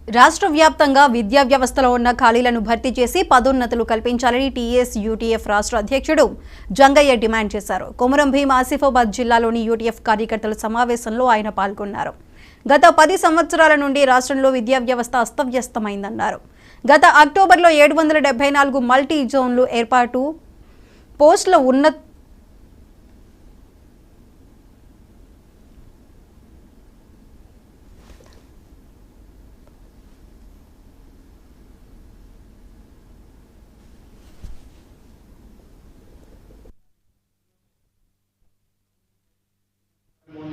రాష్ట్ర వ్యాప్తంగా విద్యా వ్యవస్థలో ఉన్న ఖాళీలను భర్తీ చేసి పదోన్నతులు కల్పించాలని టీఎస్ యూటీఎఫ్ రాష్ట్ర అధ్యక్షుడు జంగయ్య డిమాండ్ చేశారు. కొమరం భీం ఆసిఫాబాద్ జిల్లాలోని యూటీఎఫ్ కార్యకర్తల సమావేశంలో ఆయన పాల్గొన్నారు. గత 10 సంవత్సరాల నుండి రాష్ట్రంలో విద్యా వ్యవస్థ అస్తవ్యస్తమైందన్నారు. గత అక్టోబర్లో 774 మల్టీ జోన్లు ఏర్పాటు పోస్టుల ఉన్నత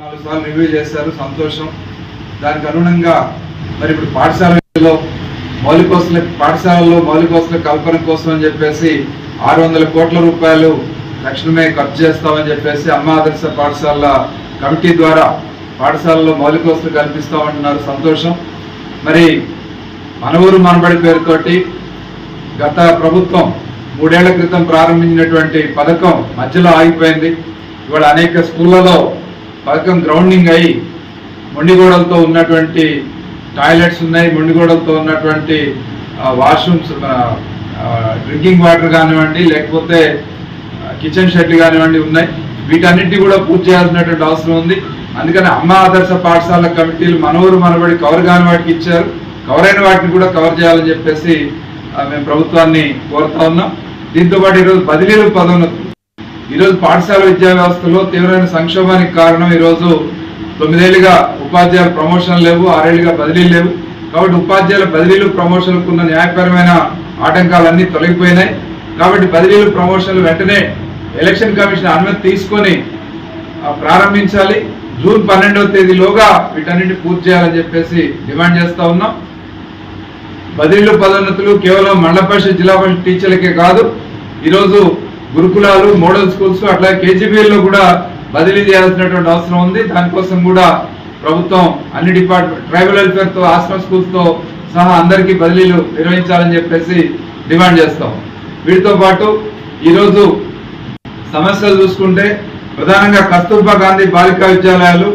నాలుగు సార్లు రివ్యూ చేశారు, సంతోషం. దానికి అనుగుణంగా మరి ఇప్పుడు పాఠశాలలో మౌలిక వసతుల కల్పన కోసం అని చెప్పేసి 600 కోట్ల రూపాయలు తక్షణమే ఖర్చు చేస్తామని చెప్పేసి అమ్మ ఆదర్శ పాఠశాల కమిటీ ద్వారా పాఠశాలలో మౌలిక వసతులు కల్పిస్తామంటున్నారు, సంతోషం. మరి మన ఊరు మనబడి పేరుతోటి గత ప్రభుత్వం 3 ఏళ్ల క్రితం ప్రారంభించినటువంటి పథకం మధ్యలో ఆగిపోయింది. ఇవాళ అనేక స్కూళ్లలో పథకం గ్రౌండింగ్ అయ్యి మొండిగోడలతో ఉన్నటువంటి టాయిలెట్స్ ఉన్నాయి, మొండిగోడలతో ఉన్నటువంటి వాష్రూమ్స్, డ్రింకింగ్ వాటర్ కానివ్వండి, లేకపోతే కిచెన్ షెడ్లు కానివ్వండి ఉన్నాయి. వీటన్నింటినీ కూడా పూర్తి చేయాల్సినటువంటి అవసరం ఉంది. అందుకని అమ్మ ఆదర్శ పాఠశాల కమిటీలు మన ఊరు మనబడి కవర్ కాని వాటికి ఇచ్చారు. కవర్ అయిన వాటిని కూడా కవర్ చేయాలని చెప్పేసి మేము ప్రభుత్వాన్ని కోరుతా ఉన్నాం. దీంతోపాటు ఈరోజు బదిలీలు పదోన్నతులు, ఈరోజు పాఠశాల విద్యా వ్యవస్థలో తీవ్రమైన సంక్షోభానికి కారణం ఈరోజు 9 ఏళ్లుగా ఉపాధ్యాయుల ప్రమోషన్ లేవు, 6 ఏళ్లుగా బదిలీలు లేవు. కాబట్టి ఉపాధ్యాయుల బదిలీలు ప్రమోషన్లకు ఉన్న న్యాయపరమైన ఆటంకాలన్నీ తొలగిపోయినాయి. కాబట్టి బదిలీలు ప్రమోషన్లు వెంటనే ఎలక్షన్ కమిషన్ అనుమతి తీసుకొని ప్రారంభించాలి. జూన్ 12వ తేదీలోగా వీటన్నింటినీ పూర్తి చేయాలని చెప్పేసి డిమాండ్ చేస్తా ఉన్నాం. బదిలీలు పదోన్నతులు కేవలం మండల పరిషత్, జిల్లా పరిషత్ టీచర్లకే కాదు, ఈరోజు గురుకులాలు, మోడల్ స్కూల్స్, అట్లాగే కేజీబీఎల్లో కూడా బదిలీ చేయాల్సినటువంటి అవసరం ఉంది. దానికోసం కూడా ప్రభుత్వం అన్ని డిపార్ట్మెంట్, ట్రైబల్ వెల్ఫేర్తో, ఆశ్రమ స్కూల్స్తో సహా అందరికీ బదిలీలు నిర్వహించాలని చెప్పేసి డిమాండ్ చేస్తాం. వీటితో పాటు ఈరోజు సమస్యలు చూసుకుంటే ప్రధానంగా కస్తూర్బా గాంధీ బాలికా విద్యాలయాలు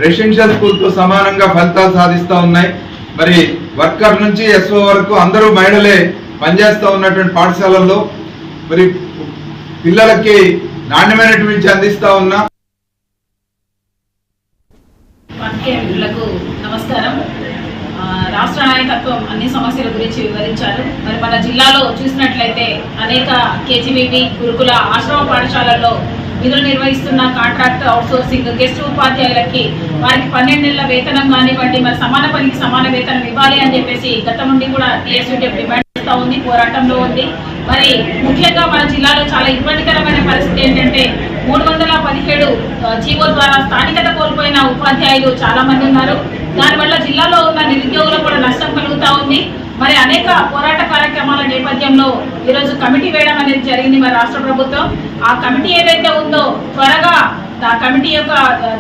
రెసిడెన్షియల్ స్కూల్తో సమానంగా ఫలితాలు సాధిస్తూ ఉన్నాయి. మరి వర్కర్ నుంచి ఎస్ఓ వరకు అందరూ మహిళలే పనిచేస్తూ ఉన్నటువంటి పాఠశాలల్లో మరి పిల్లలకి నాణ్యమైనటువంటి విద్య అందిస్తా ఉన్నా. నమస్కారం. రాష్ట్ర నాయకత్వం అన్ని సమస్యల గురించి వివరించారు. మరి మన జిల్లాలో చూసినట్లయితే అనేక కేజీబీవీ, గురుకుల, ఆశ్రమ పాఠశాలల్లో విధులు నిర్వహిస్తున్న కాంట్రాక్ట్, అవుట్సోర్సింగ్, గెస్ట్ ఉపాధ్యాయులకి వారికి 12 నెలల వేతనం కానివ్వండి, మరి సమాన పనికి సమాన వేతనం ఇవ్వాలి అని చెప్పేసి గత నుండి కూడా టీఎస్యూటీఎఫ్ డిమాండ్ చేస్తూ ఉంది, పోరాటంలో ఉంది. మరి ముఖ్యంగా మన జిల్లాలో చాలా ఇబ్బందికరమైన పరిస్థితి ఏంటంటే 317 జీవో ద్వారా స్థానికత కోల్పోయిన ఉపాధ్యాయులు చాలా మంది ఉన్నారు. దానివల్ల జిల్లాలో ఉన్న నిరుద్యోగులకు కూడా నష్టం కలుగుతూ ఉంది. మరి అనేక పోరాట కార్యక్రమాల నేపథ్యంలో ఈరోజు కమిటీ వేయడం అనేది జరిగింది మరి రాష్ట్ర ప్రభుత్వం. ఆ కమిటీ ఏదైతే ఉందో త్వరగా ఆ కమిటీ యొక్క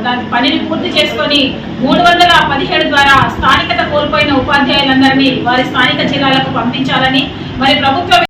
దాని పనిని పూర్తి చేసుకొని 317 ద్వారా స్థానికత కోల్పోయిన ఉపాధ్యాయులందరినీ వారి స్థానిక జిల్లాలకు పంపించాలని మరి ప్రభుత్వం